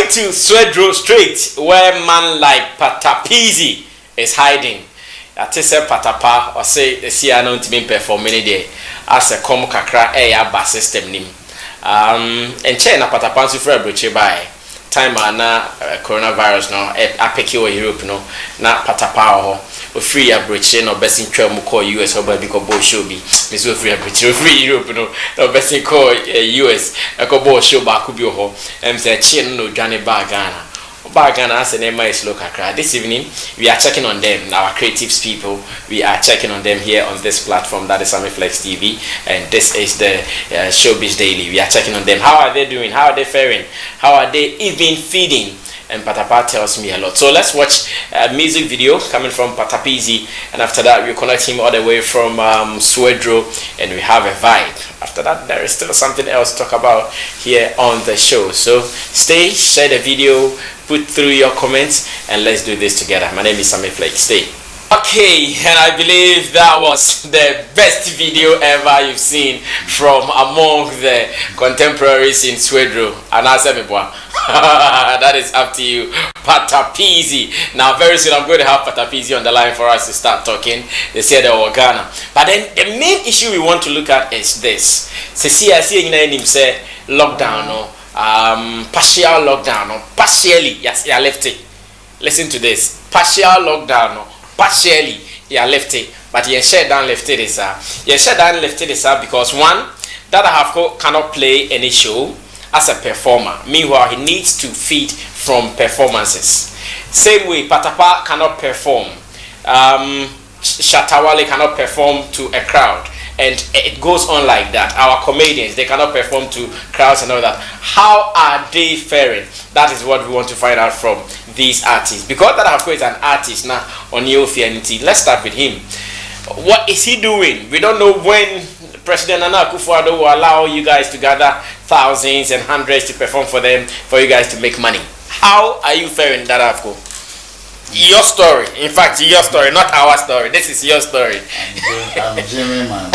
to Swedro Street, where man like Patapaa is hiding. I say Patapaa or say the sea known to be performing there as a com kakra bus system nim. And China Patapaa to Fred by time na coronavirus no apeki o Europe no na Patapaa ho free abroche no best in twelve call US or baby ko bo show bi me so free abroche free Europe no best in call US ko bo show ba ku bi ho say chin no dwane ba Ghana as an MI is local crowd. This evening we are checking on them, our creatives people. We are checking on them here on this platform, that is Sammy Flex TV, and this is the Showbiz Daily. We are checking on them. How are they doing? How are they faring? How are they even feeding? And Patapaa tells me a lot. So let's watch a music video coming from Patapaa, and after that we connect him all the way from Swedro, and we have a vibe. After that, there is still something else to talk about here on the show. So stay, share the video, put through your comments, and let's do this together. My name is Sammy Flake. Stay. Okay, and I believe that was the best video ever you've seen from among the contemporaries in Swedro. And I said, that is up to you, Patapaa. Now, very soon I'm going to have Patapaa on the line for us to start talking. They say they were Ghana. But then the main issue we want to look at is this. See, say lockdown, no, partial lockdown, no, partially, yes, you left it. Listen to this, partial lockdown, no. Partially, you left it, but you shut down left it is because one, that I have cannot play any show as a performer. Meanwhile, he needs to feed from performances. Same way, Patapaa cannot perform. Shatawale cannot perform to a crowd, and it goes on like that. Our comedians, they cannot perform to crowds and all that. How are they faring? That is what we want to find out from these artists. Because that of course is an artist now on Yofianity. Let's start with him. What is he doing? We don't know when President Nana Akufo-Addo will allow you guys to gather thousands and hundreds to perform for them, for you guys to make money. How are you faring, Dadafko? Your story. In fact, your story, not our story. This is your story. I'm Jimmy, man.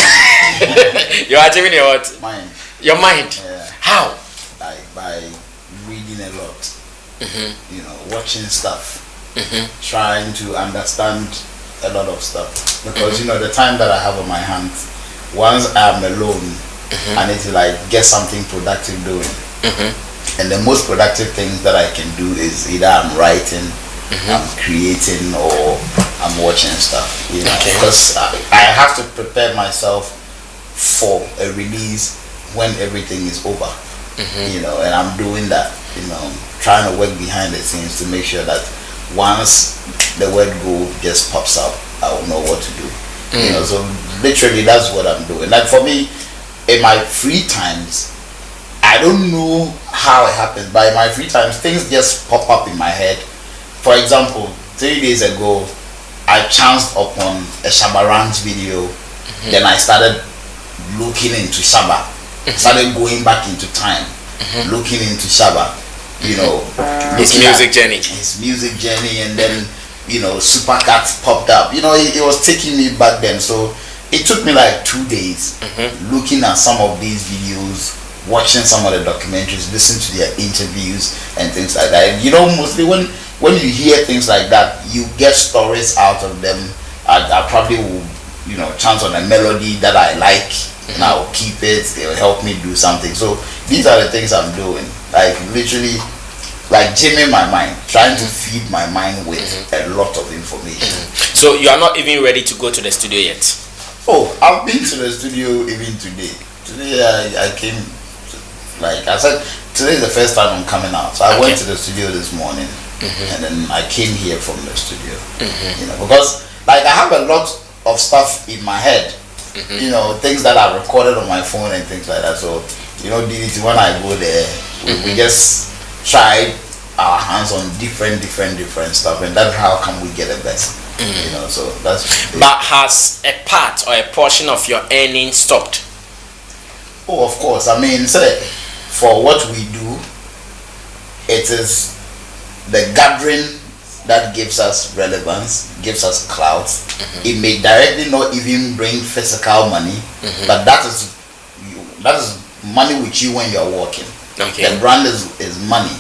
You are Jimmy your what? Mind. Your mind? Yeah. How? By reading a lot. You know, watching stuff. Trying to understand a lot of stuff. Because, you know, the time that I have on my hands, once I'm alone, I need to like get something productive doing. And the most productive things that I can do is either I'm writing, I'm creating, or I'm watching stuff, you know, because I have to prepare myself for a release when everything is over, you know, and I'm doing that, you know, trying to work behind the scenes to make sure that once the word go just pops up, I will know what to do, you know. So literally that's what I'm doing. Like for me, in my free times, I don't know how it happens, but in my free times things just pop up in my head. For example, 3 days ago, I chanced upon a Shabaran's video. Then I started looking into Shaba. Started going back into time, looking into Shaba. You know, his music journey. His music journey, and then you know, Supercats popped up. You know, it was taking me back then. So it took me like 2 days looking at some of these videos, watching some of the documentaries, listening to their interviews and things like that. You know, mostly when you hear things like that, you get stories out of them. I probably will, you know, chance on a melody that I like, and I will keep it. It will help me do something. So these are the things I'm doing. Like literally, like gymming my mind, trying to feed my mind with a lot of information. So you are not even ready to go to the studio yet? Oh, I've been to the studio even today. Today I came, like I said, today is the first time I'm coming out. So I went to the studio this morning. And then I came here from the studio, you know, because like I have a lot of stuff in my head, you know, things that are recorded on my phone and things like that. So, you know, DDT, when I go there, we just try our hands on different stuff, and that's how can we get the best, you know. So that's. But has a part or a portion of your earnings stopped? Oh, of course. I mean, say for what we do, it is the gathering that gives us relevance, gives us clout. It may directly not even bring physical money, but that is money with you when you're working. The brand is money,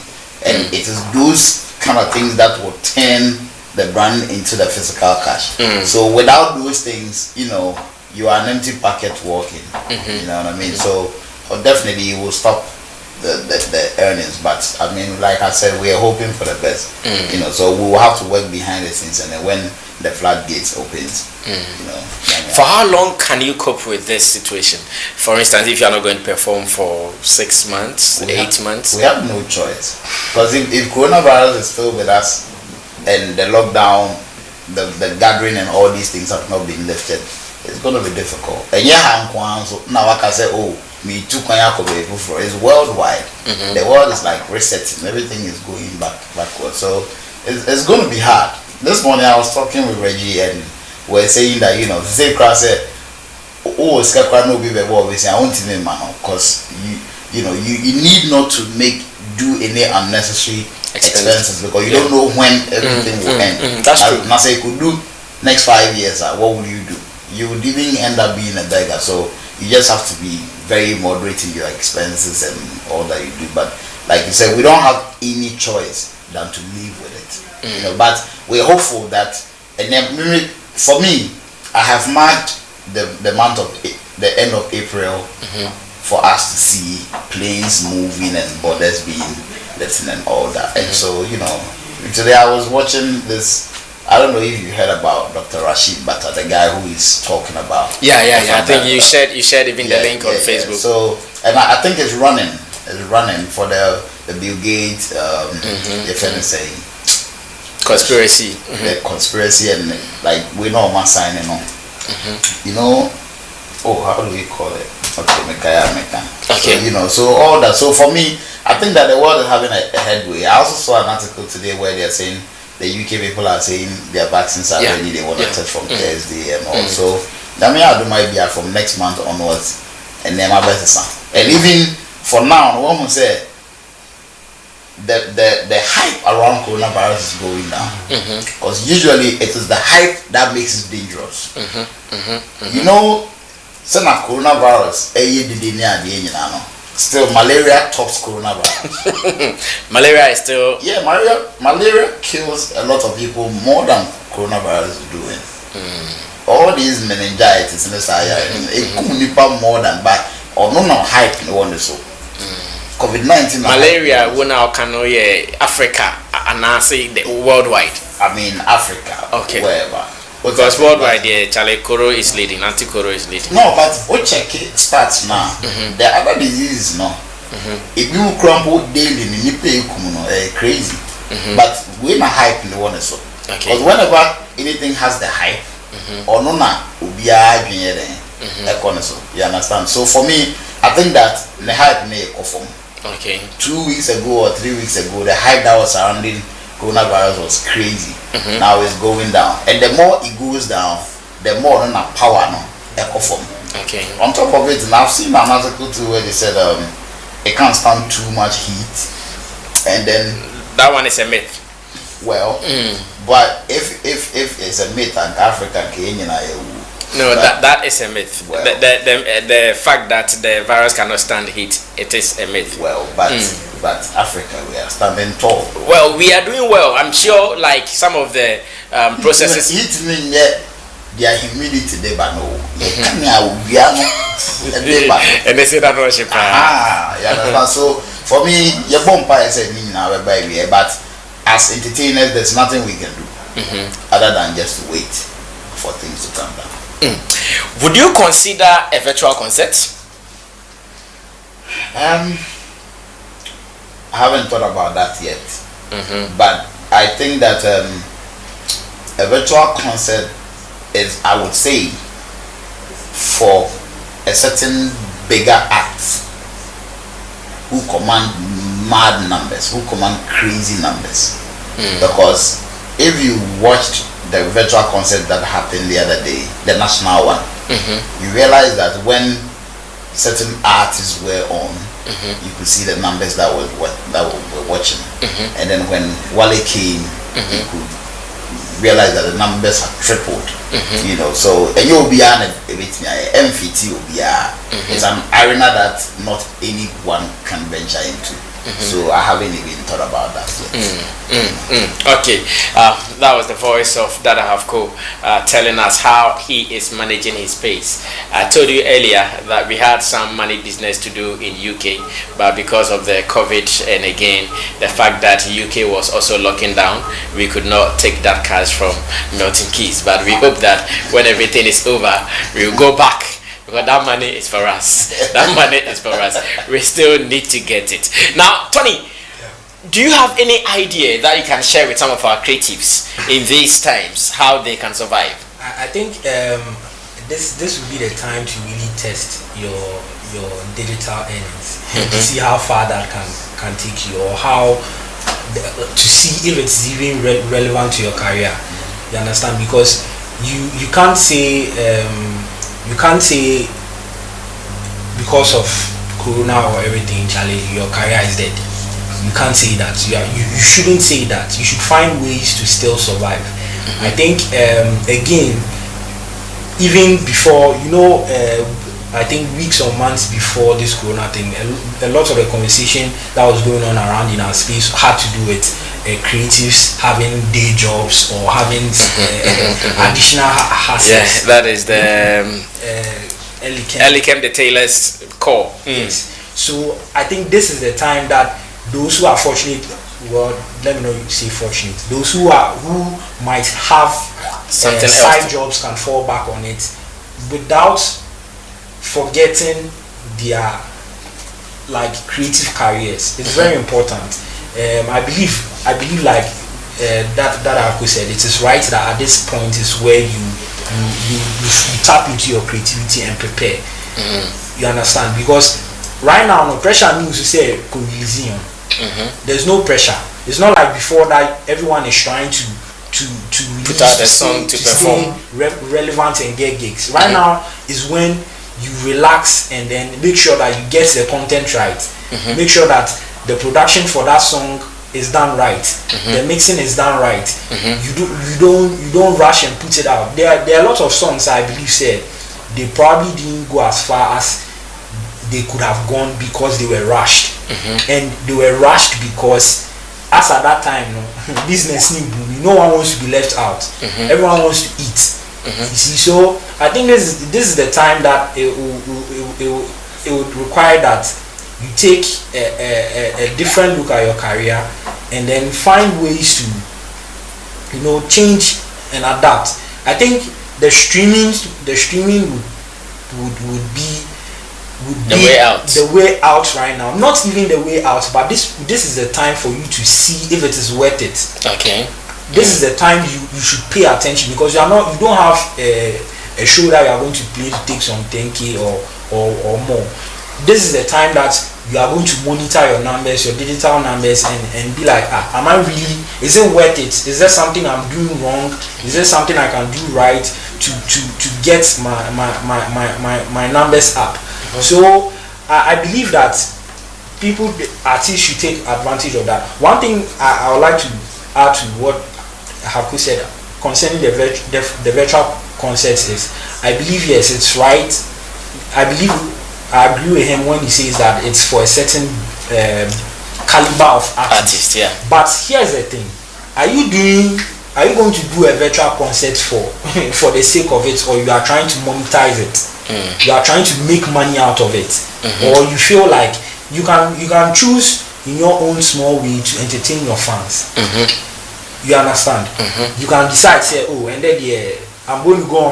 and it is those kind of things that will turn the brand into the physical cash. So without those things, you know, you are an empty packet walking. You know what I mean? So definitely it will stop the earnings, but I mean, like I said, we are hoping for the best. You know, so we will have to work behind the scenes, and then when the floodgates opens, you know. For how long can you cope with this situation? For instance, if you are not going to perform for 6 months, 8 months, we have no choice, because if coronavirus is still with us and the lockdown, the gathering and all these things have not been lifted, it's going to be difficult. And yeah, so now I can say, oh, me too, it's worldwide. The world is like resetting, everything is going backwards. So it's going to be hard. This morning I was talking with Reggie, and we're saying that, you know, the same crowd said, oh, it's no be always I want to name man, because you need not to do any unnecessary expenses, because you don't know when everything will end. That's true. Now say you could do next 5 years, what will you do? You would even end up being a beggar. So you just have to be very moderate in your expenses and all that you do. But like you said, we don't have any choice than to live with it. You know, but we're hopeful that, and then for me, I have marked the month of the end of April for us to see planes moving and borders being lifted and all that. And so, you know, today I was watching this. I don't know if you heard about Dr. Rashid Bata, the guy who is talking about. Yeah. I think you shared even the link on Facebook. So, and I think it's running for the Bill Gates, if anything, conspiracy. The conspiracy, and like we know one signing on. You know, how do we call it? Okay. So, you know, so all that. So for me, I think that the world is having a headway. I also saw an article today where they're saying the UK people are saying their vaccines are ready, they want to test from Thursday, and also I mean I do my BR from next month onwards, and then my best and even for now, one will say the hype around coronavirus is going down, because usually it is the hype that makes it dangerous. You know, so now coronavirus still malaria tops coronavirus. Malaria is still malaria kills a lot of people more than coronavirus is doing. All these meningitis and it could more than but or no hype in one so. COVID-19 malaria we now can Africa and I say the worldwide. I mean Africa. Okay. Wherever. Because worldwide, Charlie Koro is leading, Anti-Koro is leading. No, but what check it starts now. The other diseases, no. If you crumble daily, you pay crazy. But we're not hype in the one so. Because whenever anything has the hype, or no, we are you understand? So for me, I think that the hype may perform. Okay. 2 weeks ago or 3 weeks ago, the hype that was surrounding coronavirus was crazy. Now it's going down, and the more it goes down, the more power perform. Okay. On top of it, and I've seen an article too where they said it can't stand too much heat, and then that one is a myth. Well, but if it's a myth, and African Kenyan no, that is a myth. Well, the fact that the virus cannot stand heat, it is a myth. Well, but Africa, we are standing tall. Well, we are doing well. I'm sure, like some of the processes. Heat mean their humidity they but no. And they say that no ship. So for me, your bumper is a baby, but as entertainers, there's nothing we can do other than just wait for things to come down. Would you consider a virtual concert? I haven't thought about that yet, but I think that a virtual concert is, I would say, for a certain bigger act who command mad numbers, who command crazy numbers. Because if you watched the virtual concert that happened the other day, the national one, you realize that when certain artists were on, you could see the numbers that were watching, and then when Wale came, you could realize that the numbers have tripled. You know, so and you'll be on MFT will be it's an arena that not anyone can venture into. So I haven't even thought about that yet. Okay, that was the voice of Dada Havko telling us how he is managing his space. I told you earlier that we had some money business to do in UK, but because of the COVID and again the fact that UK was also locking down, we could not take that cash from Milton Keys. But we hope that when everything is over, we will go back. Because that money is for us. That money is for us. We still need to get it. Now, Tony, do you have any idea that you can share with some of our creatives in these times, how they can survive? I think this would be the time to really test your digital earnings to see how far that can take you, or how to see if it's even relevant to your career. You understand? Because you can't say because of corona or everything, Charlie, your career is dead. You can't say that. You shouldn't say that. You should find ways to still survive. I think again, even before, I think weeks or months before this corona thing, a lot of the conversation that was going on around in our space had to do with creatives having day jobs or having additional hassles. Yeah, that is the Elikem, the tailor's call. Yes. So I think this is the time that those who are fortunate, well, let me know you say fortunate, those who might have something side jobs can fall back on it without forgetting their creative careers. It's very important. I believe like that Aku said, it is right that at this point is where you tap into your creativity and prepare. You understand? Because right now, no pressure means you say there's no pressure. It's not like before that everyone is trying to put out a song to perform, relevant and get gigs. Right now is when you relax and then make sure that you get the content right. Make sure that the production for that song is done right. The mixing is done right. You don't rush and put it out. There are a lot of songs I believe said they probably didn't go as far as they could have gone because they were rushed. And they were rushed because as at that time, business need boom. No one wants to be left out. Everyone wants to eat. You see, so I think this is the time that it would require that you take a different look at your career and then find ways to change and adapt. I think the streaming would be the way out. The way out right now. Not even the way out, but this is the time for you to see if it is worth it. Okay. This is the time you should pay attention, because you don't have a show that you are going to play to take some 10K or more. This is the time that you are going to monitor your numbers, your digital numbers, and be like, is it worth it? Is there something I'm doing wrong? Is there something I can do right to get my numbers up? So I believe that artists should take advantage of that. One thing I would like to add to what Haku said concerning the virtual concerts is, I believe yes, it's right. I agree with him when he says that it's for a certain caliber of artists. Yeah. But here's the thing: are you going to do a virtual concert for the sake of it, or you are trying to monetize it? You are trying to make money out of it, or you feel like you can choose in your own small way to entertain your fans. You understand? You can decide, say, and then I'm going to go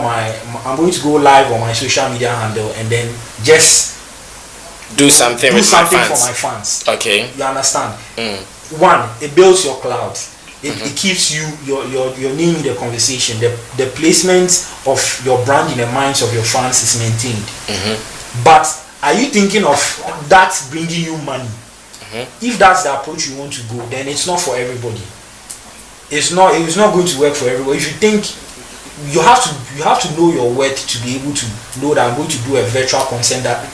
live on my social media handle and then just do something for my fans. Okay. You understand? One, it builds your clout. It keeps your name in the conversation. The placement of your brand in the minds of your fans is maintained. But are you thinking of that bringing you money? If that's the approach you want to go, then it's not for everybody. It's not going to work for everybody. If you think you have to know your worth to be able to know that I'm going to do a virtual concert that I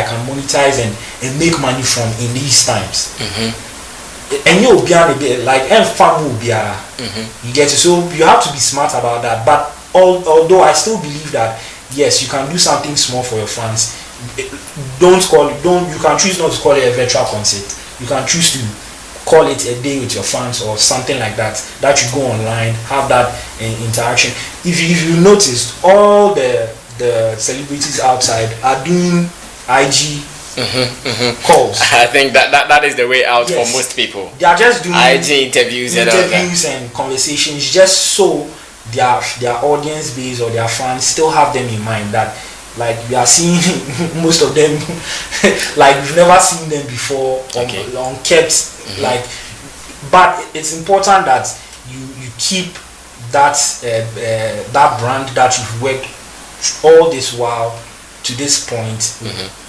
can monetize and make money from in these times. And you'll be a bit like you get it. So you have to be smart about that. But although I still believe that yes, you can do something small for your fans. You can choose not to call it a virtual concert. you can choose to call it a day with your fans or something like that. That you go online, have that interaction. If you noticed, all the celebrities outside are doing IG calls. I think that is the way out for most people. They are just doing IG interviews and conversations, just so their audience base or their fans still have them in mind. That like we are seeing most of them like we've never seen them before, unkept. Like, but it's important that you keep that that brand that you've worked all this while to this point,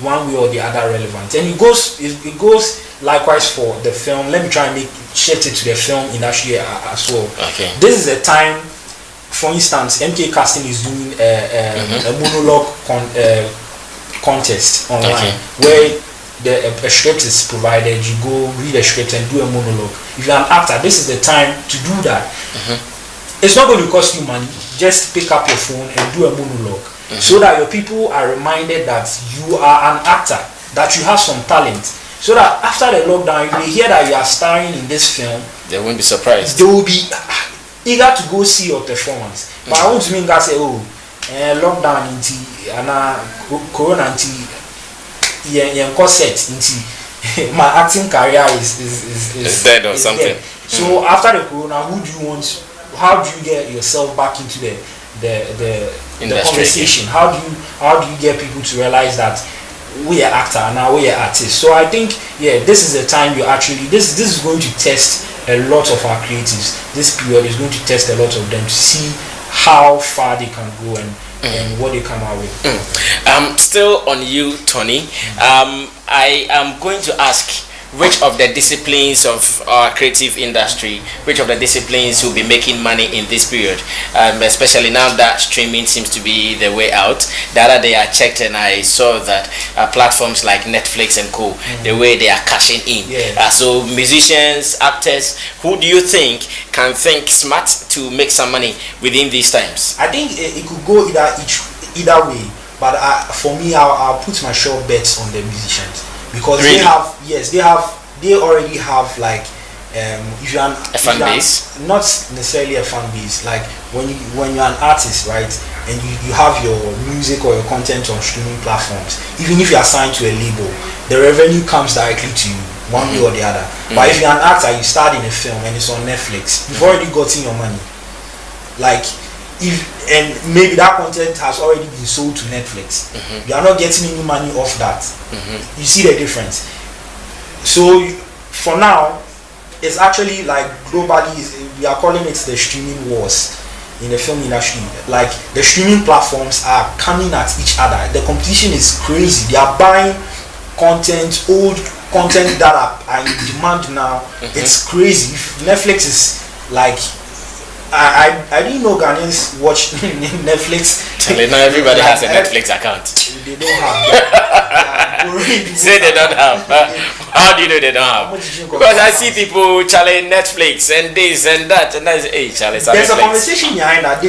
one way or the other relevant. And it goes likewise for the film. Let me try and shift it to the film industry as well. Okay. This is a time, for instance, MK Casting is doing a monologue contest online, where a script is provided. You go read a script and do a monologue. If you're an actor, this is the time to do that. It's not going to cost you money. Just pick up your phone and do a monologue, so that your people are reminded that you are an actor, that you have some talent, so that after the lockdown, if they hear that you are starring in this film, they won't be surprised. They will be eager to go see your performance. But I want to mean that say, lockdown into corona into corset into my acting career is dead or something. Dead. So after the corona, how do you get yourself back into the conversation? How do you get people to realize that we are actor and now we are artists? So I think this is the time you actually this is going to test a lot of our creatives. This period is going to test a lot of them to see how far they can go and what they come out with. Still on you, Tony. I am going to ask, which of the disciplines of our creative industry, which of the disciplines will be making money in this period, especially now that streaming seems to be the way out. The other day I checked and I saw that platforms like Netflix and co, the way they are cashing in. So musicians, actors, who do you think can think smart to make some money within these times? I think it could go either way, but for me, I'll put my sure bets on the musicians. Because really? they already have like if you're a fan base, not necessarily a fan base. Like when you're an artist, right, and you have your music or your content on streaming platforms, even if you are signed to a label, the revenue comes directly to you one way or the other. But if you're an actor, you start in a film and it's on Netflix, you've already gotten your money. Like and maybe that content has already been sold to Netflix. You are not getting any money off that. You see the difference. So for now, it's actually like globally, we are calling it the streaming wars in the film industry. Like the streaming platforms are coming at each other. The competition is crazy. They are buying content, old content that are in demand now. It's crazy. If Netflix is like, I didn't know Ghanaians watch Netflix. Not everybody has a Netflix account. They don't have. Say they don't have. How do you know they don't have? Because I see people challenge Netflix and this and that, and that's Charlie. There's a conversation behind that.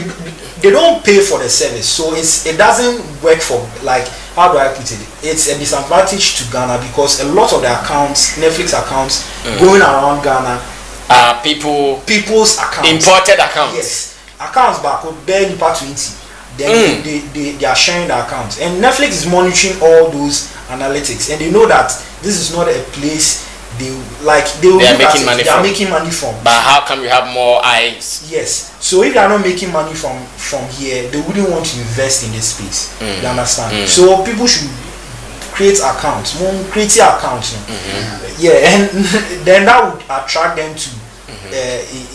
They don't pay for the service, so it doesn't work for, like, how do I put it? It's a disadvantage to Ghana because a lot of the accounts, Netflix accounts, going around Ghana. People's accounts, imported accounts. Yes, accounts back with barely part 20. Then they are sharing the accounts, and Netflix is monitoring all those analytics, and they know that this is not a place they are making money from. But how come you have more eyes? Yes, so if they are not making money from here, they wouldn't want to invest in this space. You understand? So people should create accounts, create accounts. And then that would attract them to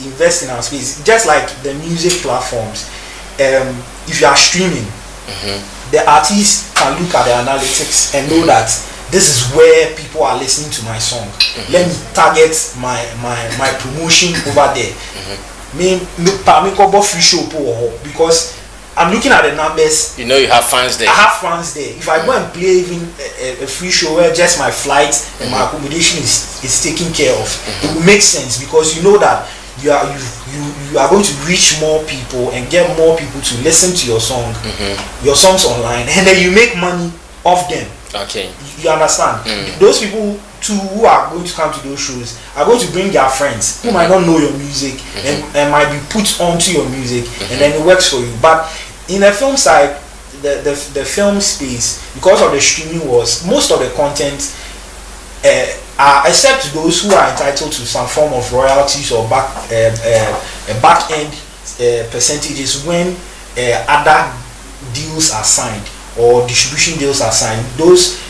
invest in our space. Just like the music platforms, if you are streaming, the artists can look at the analytics and know that this is where people are listening to my song. Let me target my promotion over there. Free show because I'm looking at the numbers. You know you have fans there. I have fans there. If I go and play even a free show where just my flight and my accommodation is taken care of, it will make sense because you know that you are going to reach more people and get more people to listen to your song, your songs online, and then you make money off them. Okay. You understand? Those people too who are going to come to those shows are going to bring their friends who might not know your music and might be put onto your music, and then it works for you. But in the film side, the film space, because of the streaming wars, most of the content are, except those who are entitled to some form of royalties or back end percentages when other deals are signed or distribution deals are signed, those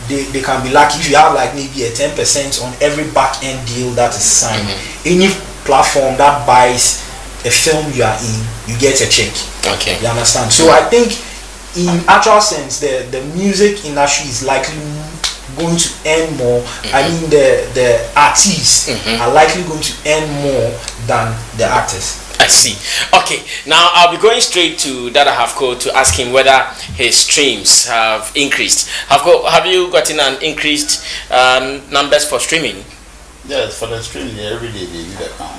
they can be lucky if you have like maybe a 10% on every back end deal that is signed. Any platform that buys a film you are in, you get a check. Okay. You understand? So I think in actual sense the music industry is likely going to earn more. I mean the artists are likely going to earn more than the actors. I see. Okay, now I'll be going straight to Dada Hafko to ask him whether his streams have increased. Hafko, have you gotten an increased numbers for streaming? Yes, for the streaming, every day they do that now.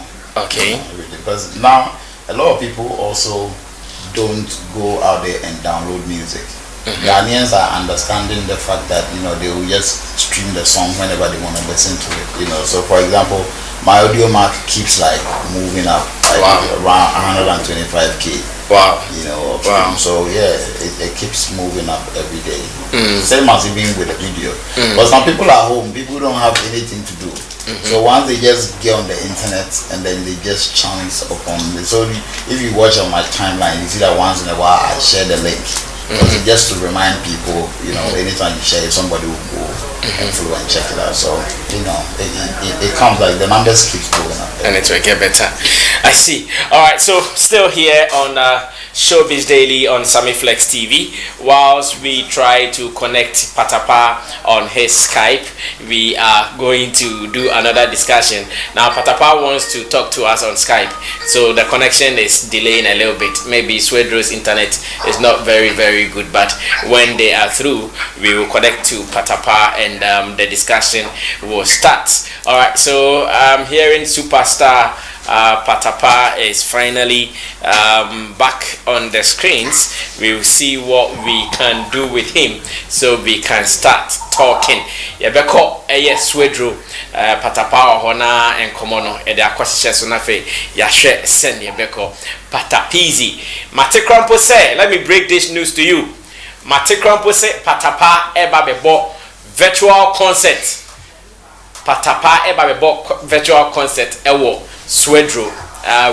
Okay. Every day. Because now a lot of people also don't go out there and download music. Ghanaians are understanding the fact that they will just stream the song whenever they want to listen to it. So for example, my audio mark keeps like moving up like around 125k. Wow. Wow. So yeah, it keeps moving up every day. Same as even with the video. But some people at home, people don't have anything to do. So once they just get on the internet and then they just chance upon it. So if you watch on my timeline, you see that once in a while I share the link. Just to remind people, anytime you share it, somebody will go and follow and check it out. So, it comes like the numbers keep going up. And it will get better. I see. All right, so still here on Showbiz Daily on Sammy Flex TV. Whilst we try to connect Patapaa on his Skype, we are going to do another discussion. Now, Patapaa wants to talk to us on Skype, so the connection is delaying a little bit. Maybe Swedro's internet is not very, very good, but when they are through, we will connect to Patapaa and the discussion will start. All right, so I'm hearing superstar Patapaa is finally back on the screens. We will see what we can do with him so we can start talking. Yebeko Swedro Patapaa hona and komono e de akwashe so na fe yahwe send yebeko Patapizi. Mate Krampo say, let me break this news to you. Mate Krampo say Patapaa eba bebo virtual concert. Patapaa eba bebo virtual concert ewo Swedro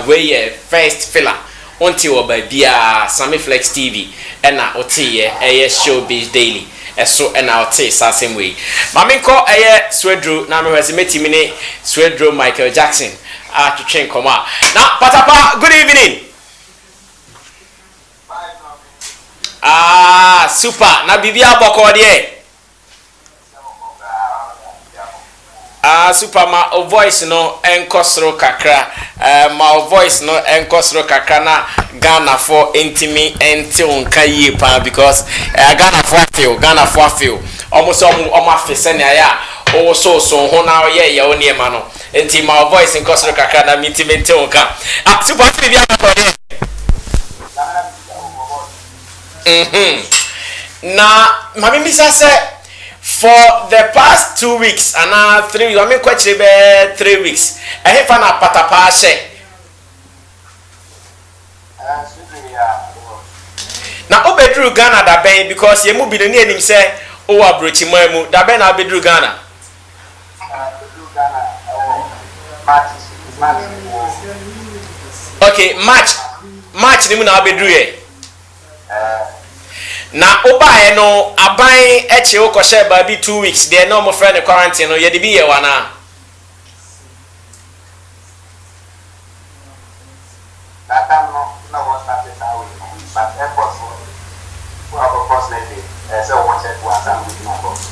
where first filler until babia Sammy Flex TV and na otie Showbiz Daily so and I'll say same way. Maminko Swedro na me wese metimi ne Swedro Michael Jackson to train koma. Now Patapaa, good evening. Super. Na bibia boko de. Super ma voice no enkosro kakra. Ma voice no enkosro kakra na Ghana for intimi enti onka ye pa because Ghana for feel almost afese na ya o so ho na ye ya oni ema no enti ma voice enkosro kakra na intimi enti onka. Super bibia boko de. Now, Mami Misa said for the past 2 weeks and 3 weeks, I mean quite 3 weeks. I have found a Patapaa share. Now, Obedru Ghana that ben because you move be the name say oh abrochi moemu that ben Obedru Ghana. Okay, March ni mu na Obedru ye. Na obae no aban eche wo kohye ba bi 2 weeks dey no mo friend quarantine no ye de bi ye wana that time no was started that way but airport for our boss lady so one check was and we no boss.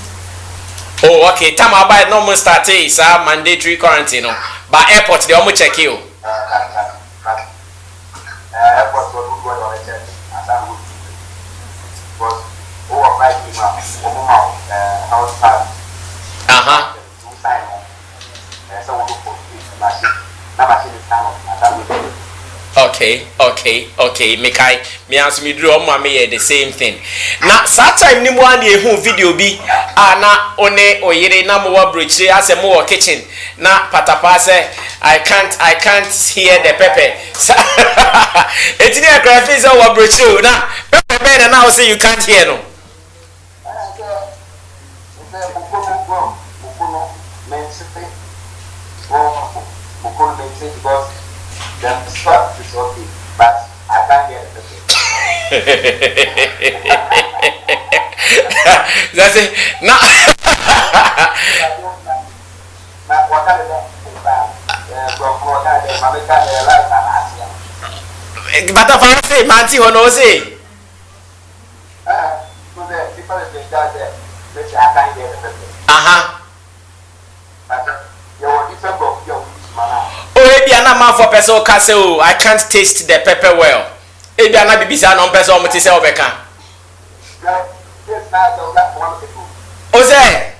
Oh okay, time abae no mo start is mandatory quarantine no but airport dey omo check you airport go go on check as I would was over 5 people outside. Okay. Me answer me draw me the same thing. Now, that time ni mo an ye video bi na one oyire na mo wa brochire as a mo kitchen na Patapaa say I can't hear the pepper. Eti ni akra fi say wa brochire na pepper be na now say you can't hear no. Because the stuff is okay, but I can't get it. That's it. No. But if I say, Manti, who knows it? Oh, maybe I'm not for person castle. I can't taste the pepper well. Maybe I'm not bibisa non person to say obeka. Oh, say.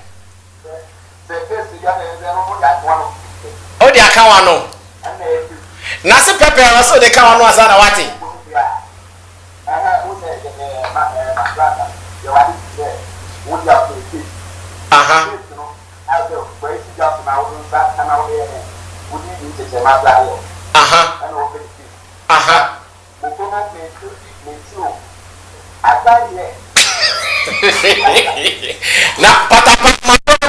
Oh, they are kawano. Nasi pepper also the kawano asana wati. Na Patapaa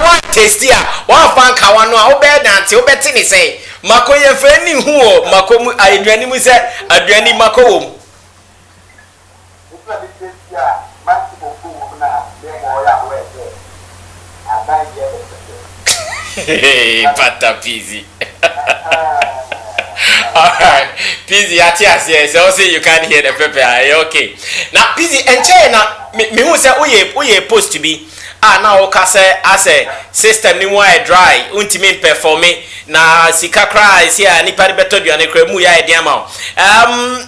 one taste here. One fan kawano a obe dante obe ni say mako ye fe ni hu o mako mu aduani mu say aduani mako wo. Patapizi. Alright, Pizzy, yes, so say you can't hear the pepper. Okay. Now, Pizzy, and China, me who say, we post to be. Now, okay, as a system, ni more dry, ultimate performing. Na sika cry is here, ni pari beto di ane kremu ya ediama.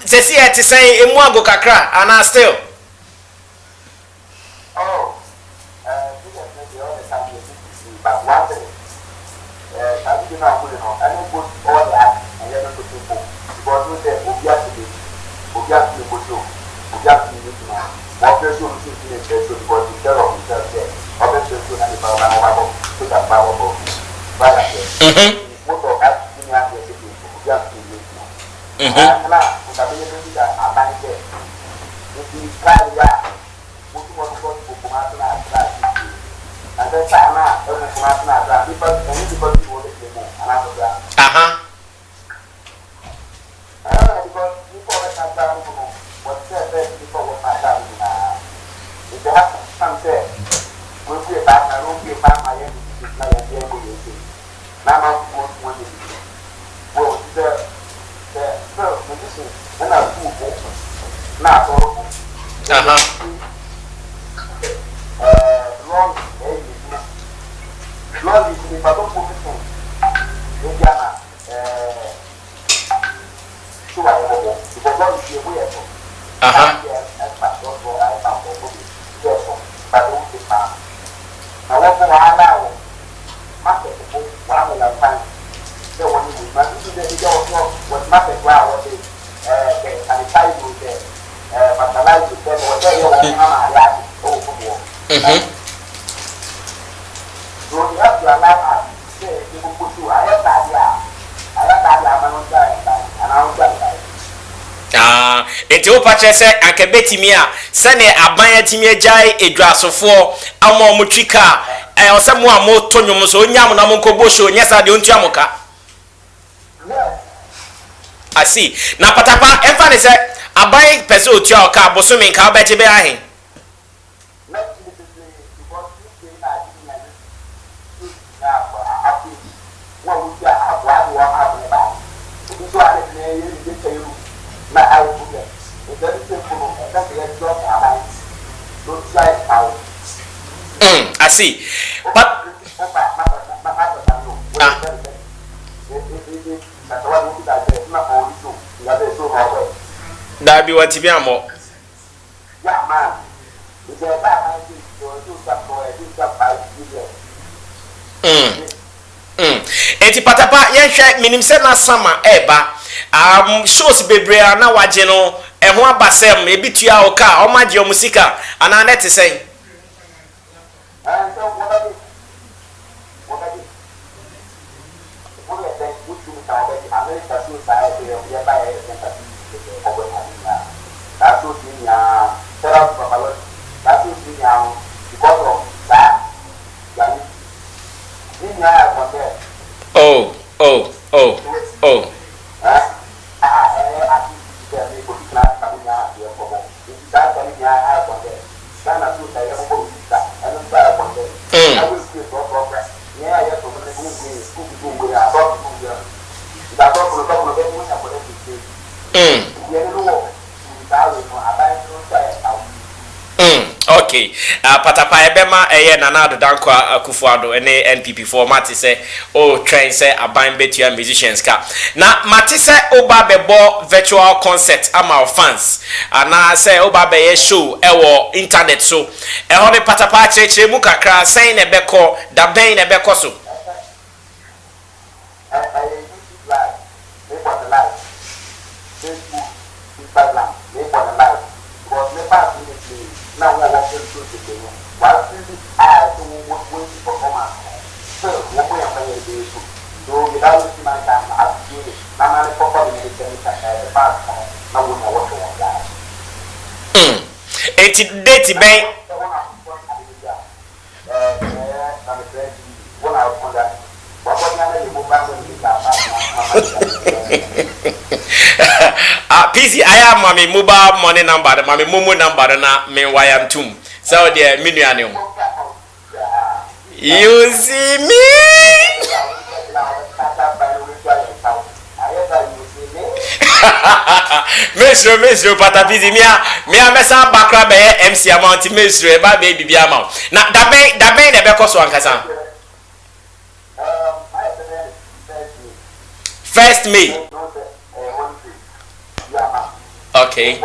Se si eti say, go kakra, and still. Oh, but one thing, I didn't know, I don't put all that. Because we say, we have to go through. We have to do it now. What person will see in the church because the terror of himself said, other person and the power of to that power of what I said. Most of us in the city, we have to do it now. And now, we have to that I find it. If we try that, we want to go to Kumatana and then Sana, Kumatana, because anybody who will let them know, and after that. Because people that are what said people what my dad if they have some say we'll be back and we'll be back my end is like a year ago you see now I'm going to want to well the musician and I do now long is if I don't put it in Indiana because God is the way of enti o pache se anke betimi a se ne aban atimi agyae edwasofo ama omutwika osemo amo tonyom so onyam na monkobo show nyesa de ontu amoka I see na Patapaa emfa ne se aban pese otu a oka bosomi nka obeche be ahen I see. But that be what you be amo. Yeah, man. Enti Patapaa yenhwe minim se na sama eba shows bebre na waje no ho abasem ebitua o ka o maje o musika ana net say oh oh oh oh okay Patapaa ebema nana adodanko akufuado ene NPP format say oh train say aban betua musicians ka na mate say oba bebo virtual concert ama fans ana say oba be show ewo internet so ho ne Patapaa chechire mu kakra say ne beko da ben ne beko so eti date ben PC I am mommy mobile money number mommy momo number na me wire tum so there minuane you see me Mesro Patapaa me amesa bakra be MC amount mesro e ba be bibia ma na da ben na be koso ankasa first May okay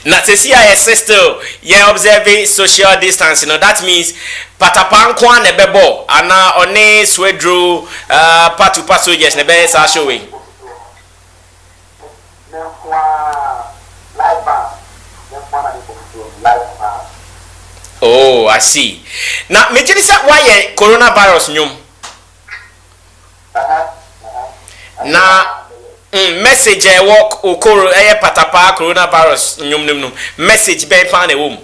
na sesi a sister ye observing social distance that means Patapaa kwa na bebo ana one swedro Patapaa soldiers na be sa showing oh I see na me tell say why coronavirus nyum na message work okoro Patapaa coronavirus nyum message be fa na wom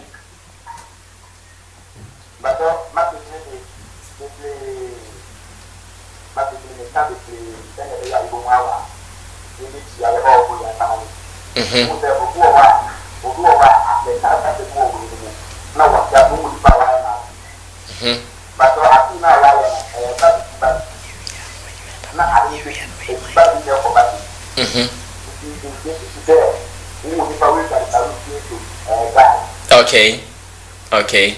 okay okay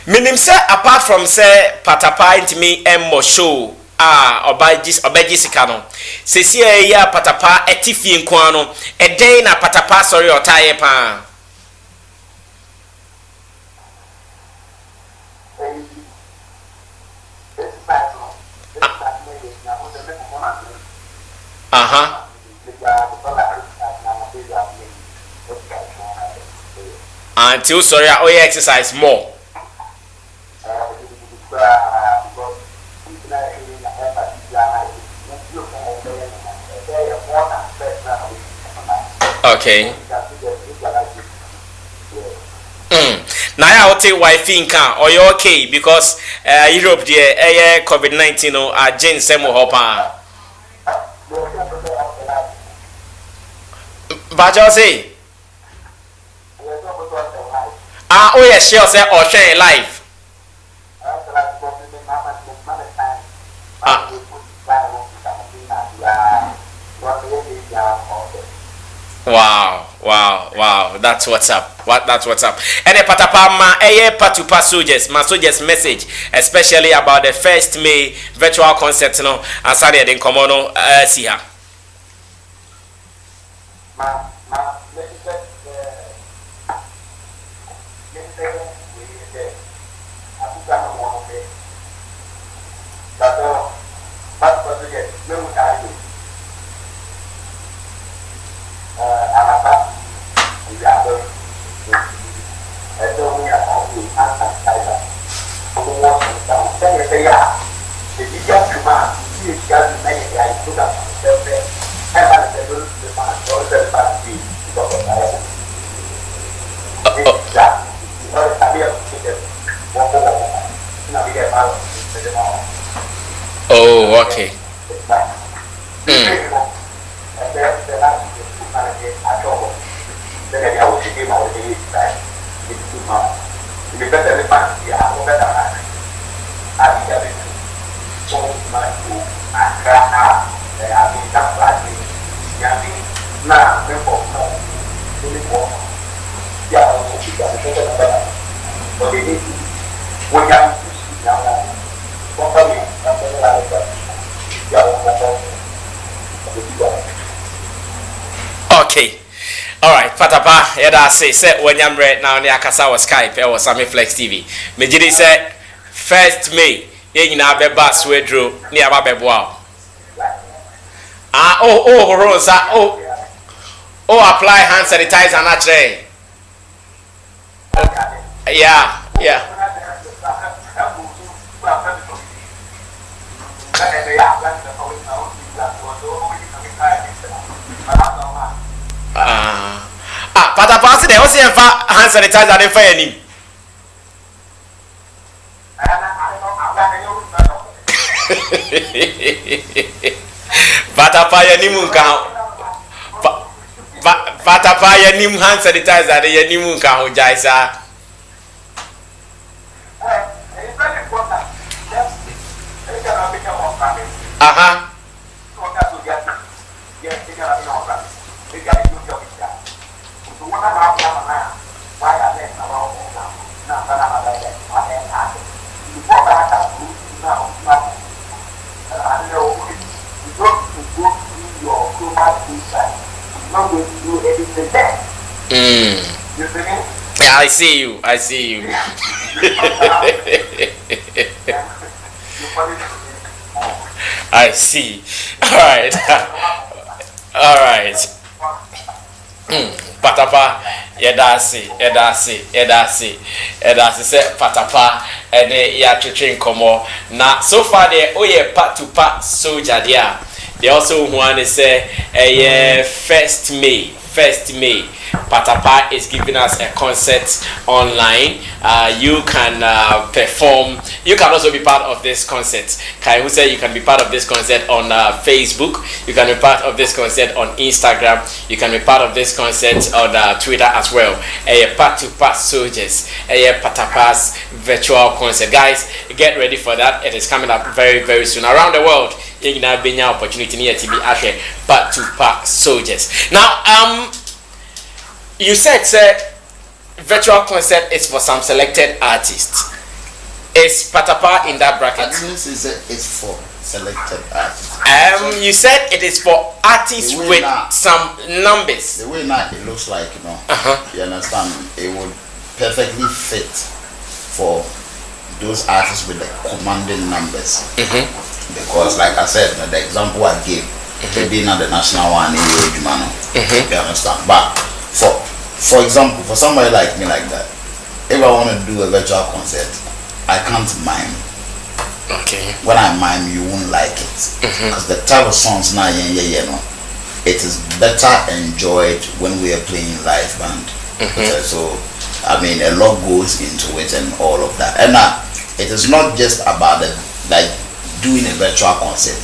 minim say apart from say Patapaa intimi emmo show obaji sika no sesi ya Patapaa etifie nko no eden na Patapaa sorry otaye pa until sorry I exercise more okay now I will take wife in car or you okay because Europe there COVID-19 no Jane Semo Hopper but you say Ah, oh yeah, sure, say or share live. Ah. Wow. That's what's up. That's what's up. And a Patapaa ma Patapaa soldiers, my soldiers message, especially about the 1st May virtual concert no and Saturday in Komono see her. Oh, okay. Okay. All right, Patapaa, yeah, say when I'm right now, near Akasa was Skype, or Sammy Flex TV. Mejidi said 1st May, you know, be bus we drew near Babeboa. Ah, oh, Rosa, oh, apply hand sanitizer and actually. Yeah. Patapaa say they also have hand sanitizer and for any. Patapaa ya nimu nka Patapaa ya nimu hand sanitizer ya nimu nka ho jaisa. Aha. I see you. I see. All right. Patapaa, edasi. Say Patapaa, and ya train komo. Na so far there, Patapaa soldier there. They also want to say 1st May. Patapaa is giving us a concert online. You can perform. You can also be part of this concert. Kai who said you can be part of this concert on Facebook. You can be part of this concert on Instagram. You can be part of this concert on Twitter as well. Patapaa soldiers. Patapaa's virtual concert. Guys, get ready for that. It is coming up very, very soon around the world. You can be an opportunity to be at Patapaa soldiers. Now, you said virtual concert is for some selected artists. Is Patapaa in that bracket? It's for selected artists. You said it is for artists with some numbers. The way now it looks like, you understand, it would perfectly fit for those artists with the commanding numbers. Because, like I said, the example I gave, being at the national one in you understand. But for example, for somebody like me like that, if I want to do a virtual concert, I can't mime. Okay. When I mime, you won't like it. Because the type of songs now, it is better enjoyed when we are playing live band. So, I mean, a lot goes into it and all of that. And it is not just about doing a virtual concert.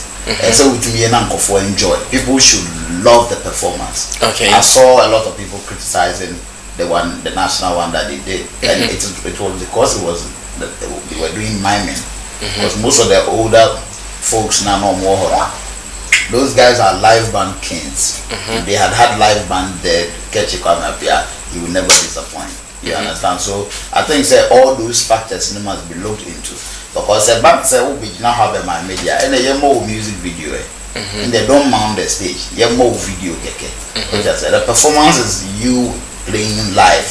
So with me and Uncle for enjoy. People should love the performance. Okay. I saw a lot of people criticizing the national one that they did, and it was because it was that they were doing miming. Because most of the older folks now no more horror. Those guys are live band kings. If they had live band there, catch you will never disappoint. You understand? So I think say all those factors must be looked into. Because the bank say we now have my media and they more music video. And they don't mount the stage. You have more video the performance is you playing live.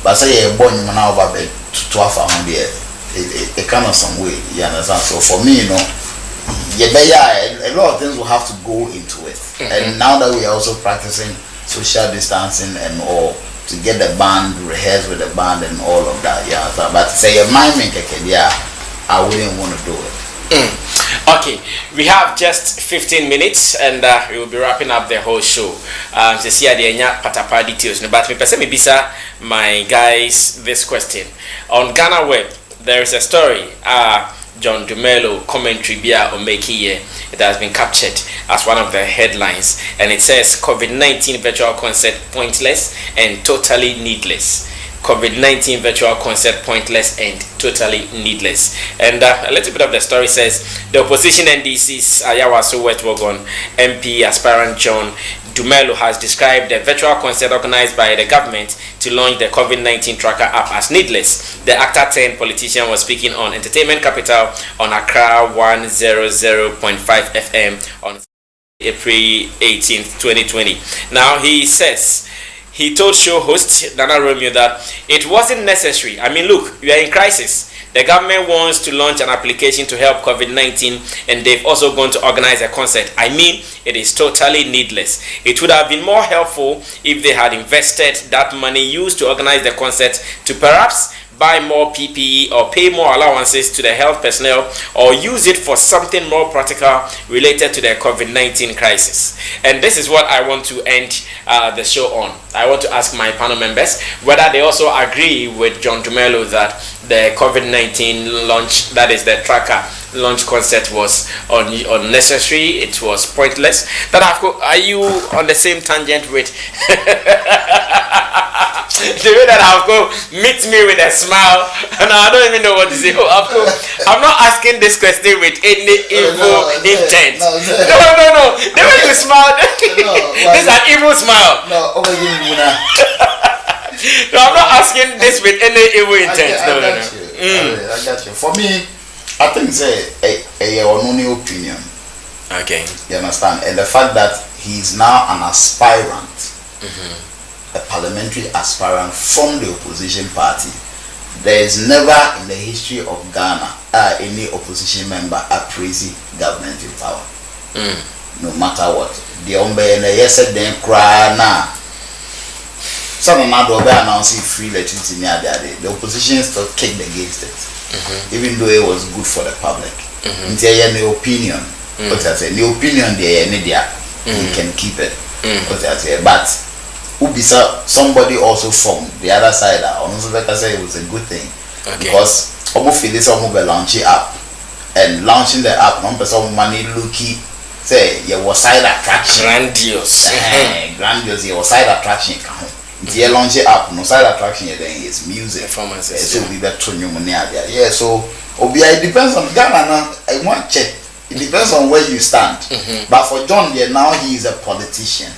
But say you're born now over to 12 around there. It kind of some way. You understand? So for me, a lot of things will have to go into it. And now that we are also practicing social distancing and all, to get the band, rehearse with the band and all of that, but say a miming, I wouldn't want to do it. Okay, we have just 15 minutes and we will be wrapping up the whole show. To see the Patapaa details, but me bisa my guys this question on Ghana Web. There is a story. John Dumelo commentary on Making here. It has been captured as one of the headlines, and it says COVID-19 virtual concert pointless and totally needless. COVID-19 virtual concert pointless and totally needless. And a little bit of the story says the opposition NDC's Ayawaso Wetwogon MP aspirant John Dumelo has described the virtual concert organized by the government to launch the COVID-19 tracker app as needless. The actor turned politician was speaking on Entertainment Capital on Accra 100.5 FM on April 18th, 2020. Now he says he told show host Nana Romeo that it wasn't necessary. I mean, look, we are in crisis. The government wants to launch an application to help COVID-19 and they've also gone to organize a concert. I mean, it is totally needless. It would have been more helpful if they had invested that money used to organize the concert to perhaps buy more PPE or pay more allowances to the health personnel, or use it for something more practical related to the COVID-19 crisis. And this is what I want to end the show on. I want to ask my panel members whether they also agree with John Dumelo that the COVID-19 launch, that is the tracker launch concert, was unnecessary, it was pointless. That are you on the same tangent with the way that Avko meets me with a smile and I don't even know what to say? I'm not asking this question with any evil intent. No. The way you smile, this is an evil smile. No, I'm not asking this with any evil intent. I got you. For me, I think it's a only opinion. Okay. You understand? And the fact that he's now an aspirant, a parliamentary aspirant from the opposition party, there is never in the history of Ghana any opposition member appraising government in power. No matter what. The yes then cry now. Some of my daughter announced free electricity near the opposition still kicked against it. Even though it was good for the public. In the opinion. But I say the opinion there you can keep it. But somebody also from the other side, also like I say, it was a good thing. Because almost feel this almost launching app, and launching the app, one person money looky say you was side attraction. Grandiose, you was side attraction. If you launch it app, no side attraction then is music. Performances. So we better turn your money out there. Yeah, so it depends on Ghana now. I want check. It depends on where you stand. But for John there now, he is a politician.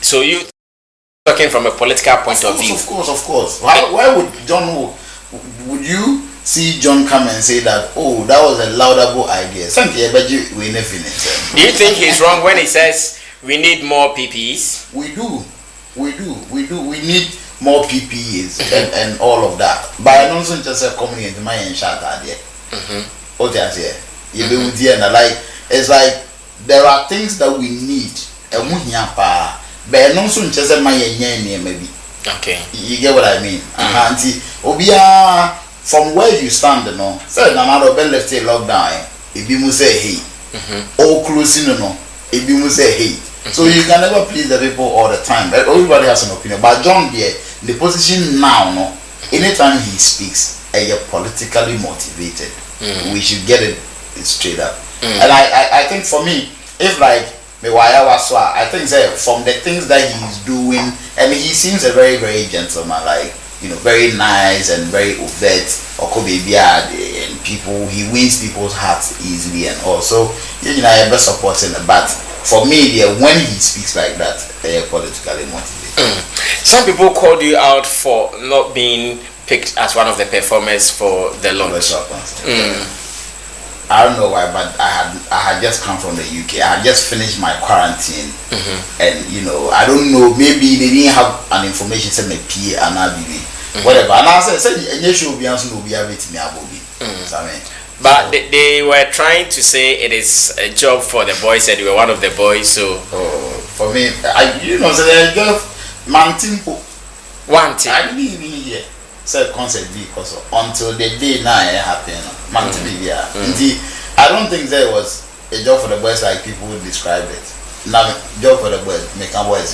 So you talking from a political point of view? Of course. Why would John? Would you see John come and say that? Oh, that was a laudable idea. Do you think he's wrong when he says we need more PPEs? We do. We need more PPEs and all of that. But I don't just coming into my and shout at there. What I say? You do like it's like there are things that we need. But no soon just my maybe. Okay. You get what I mean? Auntie Obia, from where you stand, no. So another bell left a lockdown. If you say hey, all closing no. If you say hey. So you can never please the people all the time. Everybody has an opinion. But John there, the position now, no. Anytime he speaks, you're politically motivated. We should get it straight up. And I think for me, if like I think that from the things that he's doing, and he seems a very, very gentleman, like, very nice and very overt, and people, he wins people's hearts easily, and also, I'm supporting it. But for me, when he speaks like that, they are politically motivated. Some people called you out for not being picked as one of the performers for the launch. I don't know why, but I had just come from the UK. I had just finished my quarantine, and I don't know. Maybe they didn't have an information send me PA and whatever. And I said, "You should be answering. Will be having me about." But they were trying to say it is a job for the boys, and you were one of the boys. So for me, so I just Mantimpo. One thing. I didn't even hear. Said concert because until the day now it happened. I don't think there was a job for the boys like people would describe it. Now job for the boys, make a boys.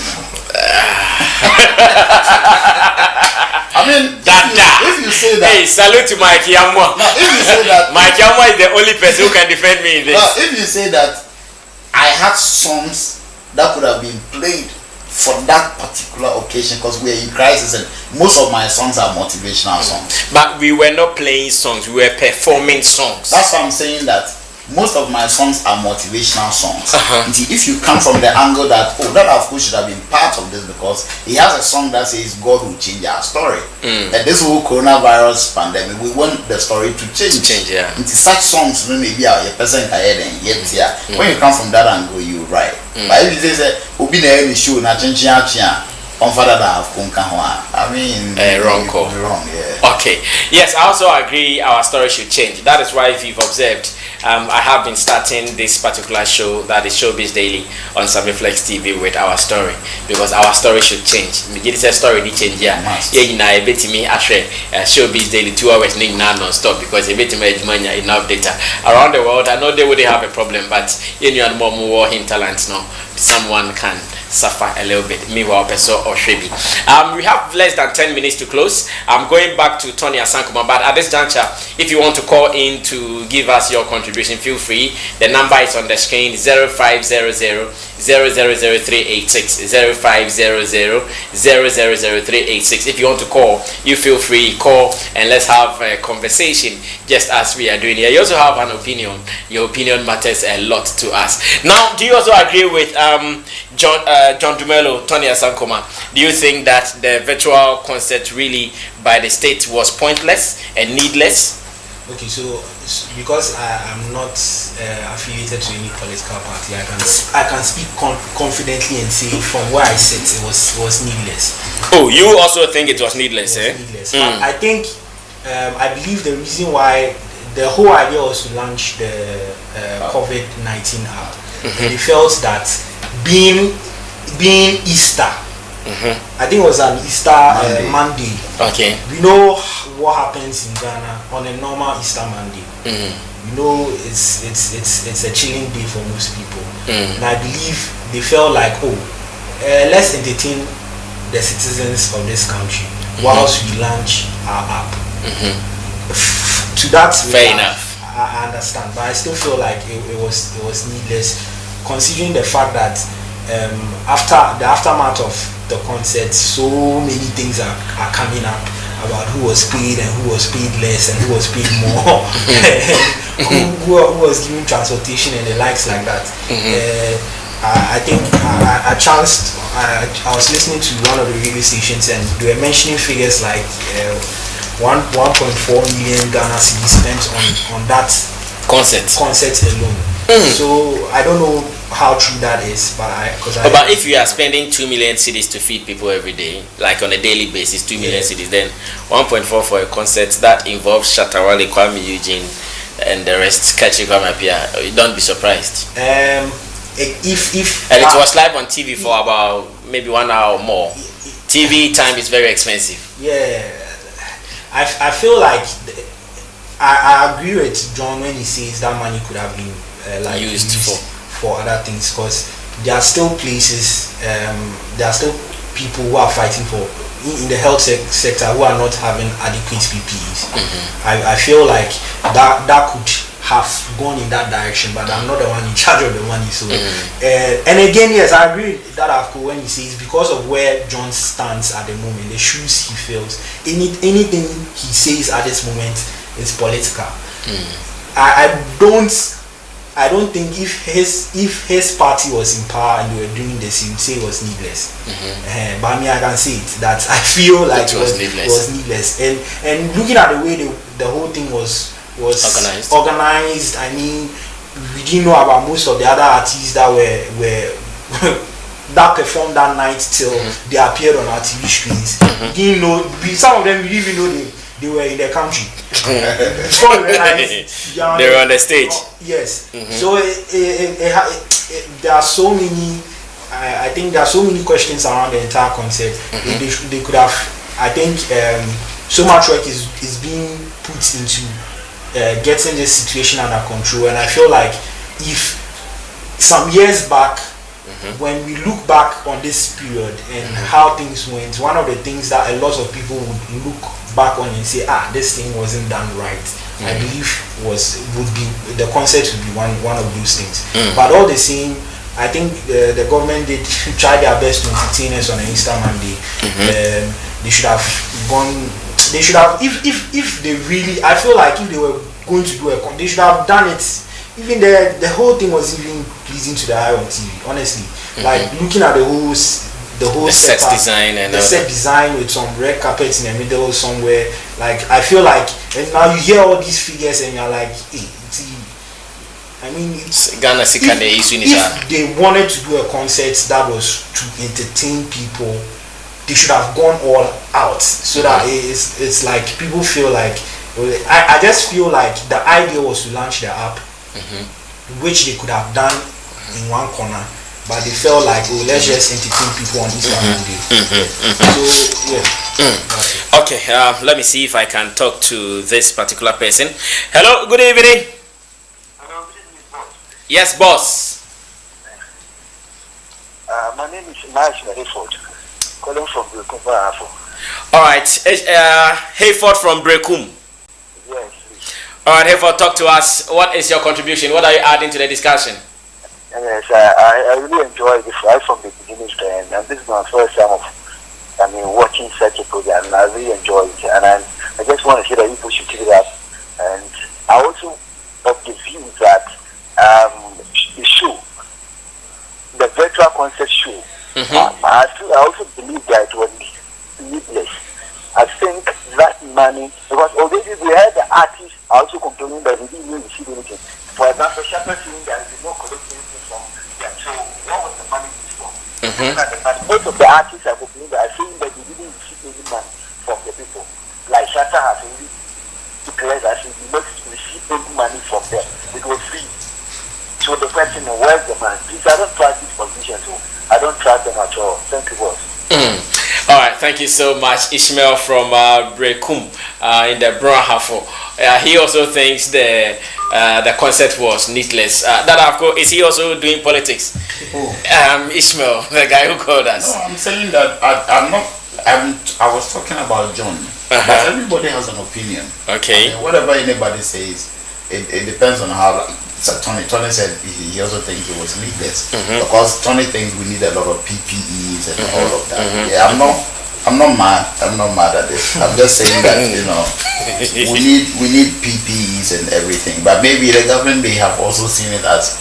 I mean, if you say that, hey, salute to Mike Yamwa. Now, if you say that, Mike Yamwa is the only person who can defend me in this. Now, if you say that, I had songs that could have been played for that particular occasion because we're in crisis, and most of my songs are motivational songs. But we were not playing songs, we were performing songs. That's why I'm saying that most of my songs are motivational songs. If you come from the angle that, that of course should have been part of this, because he has a song that says God will change our story. And this whole coronavirus pandemic, we want the story to change. Into such songs, maybe a person can hear them yet here. When you come from that angle, you're right. But if you say, "We'll be there in the show, na on father that have I mean, wrong call. Wrong, yeah. Okay. Yes, I also agree. Our story should change. That is why, if you've observed, I have been starting this particular show, that is Showbiz Daily, on Sammy Flex TV with our story, because our story should change. It is a story that change. Yeah, I bet me actually Showbiz Daily 2 hours non-stop, because a bit enough data around the world. I know they wouldn't have a problem, but you know more hinterlands now. Someone can suffer a little bit. Meanwhile, Peso or Shrebi. We have less than 10 minutes to close. I'm going back to Tony Asankuma, but at this juncture, if you want to call in to give us your contribution, feel free. The number is on the screen: 0500 000386, 0500 000386. If you want to call, you feel free, call, and let's have a conversation just as we are doing here. You also have an opinion. Your opinion matters a lot to us. Now, do you also agree with John Dumelo, Tony Asankoma? Do you think that the virtual concert really by the state was pointless and needless? Okay, so because I'm not affiliated to any political party, I can speak confidently and say from where I sit, it was needless. Oh, you also think it was needless, needless. I think I believe the reason why the whole idea was to launch the COVID-19 app. They felt that being Easter, I think it was an Easter Monday. Okay. We know what happens in Ghana on a normal Easter Monday. You know, it's a chilling day for most people. And I believe they felt like, let's entertain the citizens of this country whilst we launch our app. To that, fair enough. I understand, but I still feel like it was needless, considering the fact that after the aftermath of the concert, so many things are coming up about who was paid and who was paid less and who was paid more, who was given transportation and the likes like that. I think I was listening to one of the radio stations, and they were mentioning figures like 1.4 million Ghana cedis spent on that concert alone. So I don't know how true that is, but if you are spending 2 million cedis to feed people every day, like on a daily basis, 2 million cedis, then 1.4 for a concert that involves Shatawale, Kwame Eugene, and the rest, Kachi Kwamapia, don't be surprised. If and it was live on TV for about maybe 1 hour or more. TV time is very expensive. Yeah, I feel like I agree with John when he says that money could have been used for other things, because there are still places, there are still people who are fighting for in the health sector who are not having adequate PPEs. I feel like that could have gone in that direction, but I'm not the one in charge of the money. So, and again, yes, I agree with that Afko when he says because of where John stands at the moment, the shoes he fills, anything he says at this moment is political. I don't think if his party was in power and they were doing this, he would say it was needless. But I mean, I can say it that I feel like it was needless. And looking at the way the whole thing was organized. I mean, we didn't know about most of the other artists that were that performed that night till they appeared on our TV screens. We didn't know. Some of them we didn't even know they were in the country. Before we realized they were on the stage. Yes. So there are so many. I think there are so many questions around the entire concept. They could have. I think so much work is being put into getting this situation under control, and I feel like if some years back, when we look back on this period and how things went, one of the things that a lot of people would look back on and say, this thing wasn't done right, I believe would be the concept would be one of those things. But all the same, I think the government did try their best to entertain us on an Easter Monday. They should have gone. They should have, if they really, I feel like if they were going to do they should have done it. Even the whole thing was even pleasing to the eye on TV. Honestly, like looking at the whole set design and the set design with some red carpets in the middle somewhere. Like I feel like, and now you hear all these figures and you're like, I mean, Ghana if they wanted to do a concert that was to entertain people, they should have gone all out so that it's like people feel like. I just feel like the idea was to launch the app, which they could have done in one corner, but they felt like, let's just entertain people on Easter Monday. So yeah. Okay, let me see if I can talk to this particular person. Hello, good evening. Hello, good evening, boss. Yes, boss. My name is Hayford, calling from Patapaa. All right, Hayford from Brekum. Yes, please. All right, Hayford, talk to us. What is your contribution? What are you adding to the discussion? Yes, I really enjoy this right from the beginning to end, and this is my first time of watching such a program, and I really enjoy it. And I just want to say that people should keep it up. And I also of the view that the show, the virtual concert show, I also believe that it was needless. I think that money, because already we had the artists also complaining that we didn't even receive anything. For example, Shepherd saying that they did not collect anything from them. So what was the money used for? Most of the artists are complaining that are saying that they didn't receive any money from the people. Like Shatta has already declared that he did not receive any money from them. It was free. So the question is, where's the money? Please, I don't trust these politicians. So I don't trust them at all. Thank you, boss. All right, thank you so much, Ishmael from Brekum in the Brahafo. He also thinks the concept was needless. That of course, is he also doing politics? Ishmael, the guy who called us. No, I'm saying that I was talking about John. But everybody has an opinion. Okay. I mean, whatever anybody says, it depends on how. So Tony said he also thinks it was needless because Tony thinks we need a lot of PPEs and all of that. Yeah, I'm not mad. I'm not mad at this. I'm just saying that we need PPEs and everything. But maybe the government may have also seen it as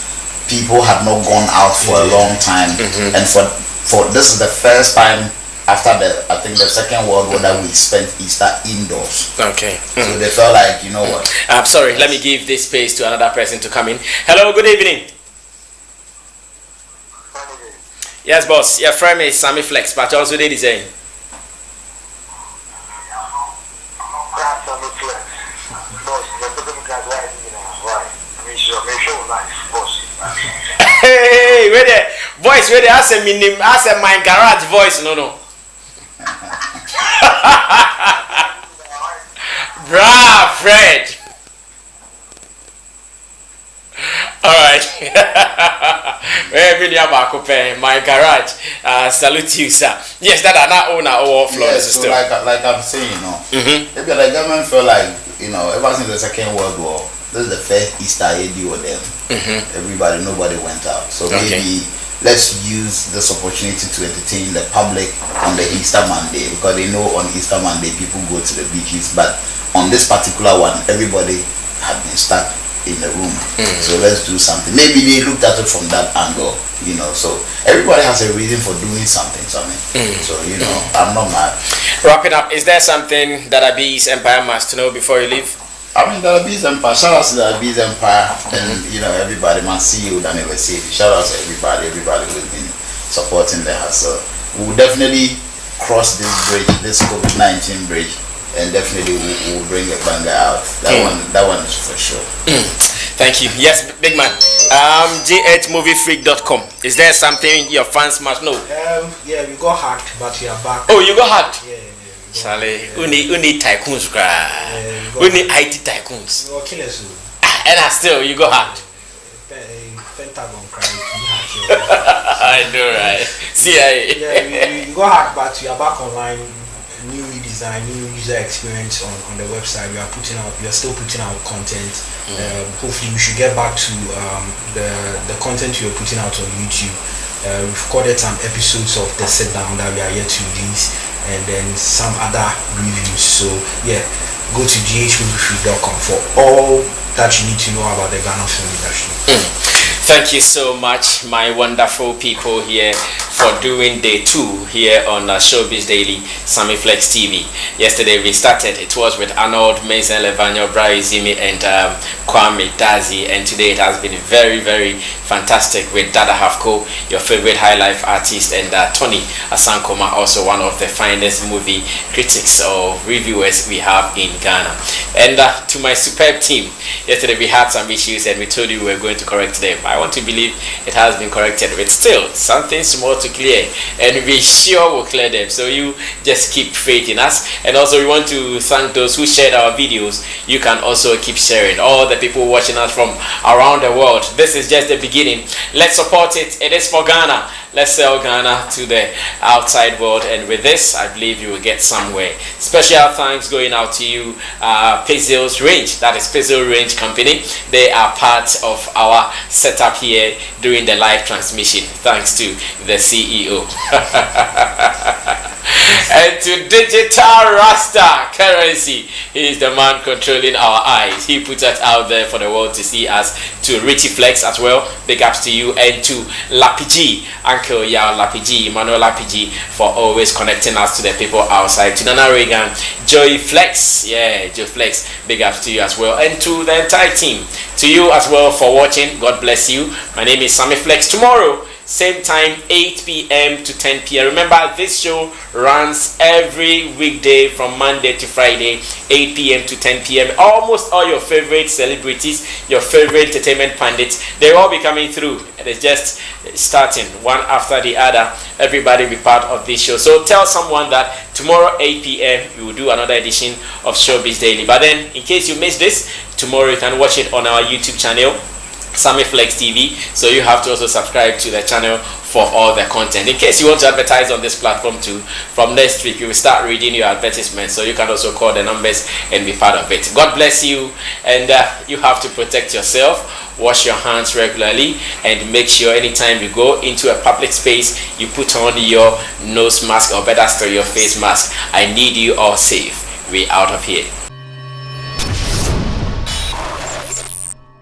people have not gone out for a long time, and for this is the first time after I think the Second World War that we spent Easter indoors. Okay. So they felt like, you know what? I'm sorry, let me give this space to another person to come in. Hello, good evening. Yes, boss. Your friend is Sammy Flex, but also they design. Hey, where the voice, where the ask a my garage voice, no. Brah, Fred. All right. My garage. Salute you, sir. Yes, that are not owner or floor. Yes, so like I'm saying, maybe the government felt like, ever since the Second World War, this is the first Easter I do with them. Nobody went out. So maybe let's use this opportunity to entertain the public on the Easter Monday, because they know on Easter Monday people go to the beaches, but on this particular one, everybody had been stuck in the room. So let's do something. Maybe they looked at it from that angle, so everybody has a reason for doing something. So I'm not mad. Wrapping up, is there something that Abi's Empire must know before you leave? I mean, the Abi's Empire, shout out to the Abi's Empire, and everybody, my CEO Dan ever say, shout out to everybody who's been supporting the hustle. We'll definitely cross this bridge, this COVID-19 bridge, and definitely we'll bring a banger out. That one is for sure. Thank you. Yes, big man. GHmoviefreak.com. Is there something your fans must know? Yeah, we got hacked, but we are back. Oh, you got hacked? Yeah. Charlie, we need tycoons, we need IT tycoons. We got killers. And still, you got hacked. Pentagon crying. I know, right? CIA. Yeah, we got hacked, but we are back online. New redesign, new user experience on the website. We are still putting out content. Hopefully, we should get back to the content we are putting out on YouTube. We've recorded some episodes of the sit down that we are yet to release, and then some other reviews. So yeah, go to ghmoviefreak.com for all that you need to know about the Ghana film industry. Thank you so much, my wonderful people here, for doing day 2 here on Showbiz Daily, Sammy Flex TV. Yesterday we started, it was with Arnold, Mason Levanyo, Brian Zimi, and Kwame Dazi, and today it has been very, very fantastic with Dada Hafko, your favorite high life artist, and Tony Asankoma, also one of the finest movie critics or reviewers we have in Ghana. And to my superb team, yesterday we had some issues and we told you we were going to correct them. I want to believe it has been corrected, but still something small to clear, and we sure will clear them. So you just keep faith in us. And also we want to thank those who shared our videos. You can also keep sharing. All the people watching us from around the world, this is just the beginning. Let's support it. It is for Ghana. Let's sell Ghana to the outside world, and with this I believe you will get somewhere. Special thanks going out to you, Pizzle's Range, that is Pizzle Range Company. They are part of our setup here during the live transmission. Thanks to the CEO. And to Digital Rasta Currency, he is the man controlling our eyes. He puts us out there for the world to see us. To Richie Flex as well, big ups to you. And to Lapiji, Uncle Yao Lapiji, Emmanuel Lapiji, for always connecting us to the people outside. To Nana Reagan, Joy Flex, Joy Flex, big ups to you as well. And to the entire team, to you as well for watching. God bless you. My name is Sammy Flex. Tomorrow, same time, 8 p.m. to 10 p.m. Remember, this show runs every weekday from Monday to Friday, 8 p.m. to 10 p.m. Almost all your favorite celebrities, your favorite entertainment pundits, they'll all be coming through. It is just starting one after the other. Everybody be part of this show. So tell someone that tomorrow, 8 p.m., we will do another edition of Showbiz Daily. But then, in case you missed this, tomorrow you can watch it on our YouTube channel, Sammy Flex TV. So you have to also subscribe to the channel for all the content. In case you want to advertise on this platform too, from next week you will start reading your advertisements, so you can also call the numbers and be part of it. God bless you, and you have to protect yourself. Wash your hands regularly, and make sure anytime you go into a public space you put on your nose mask, or better still your face mask. I need you all safe. We out of here.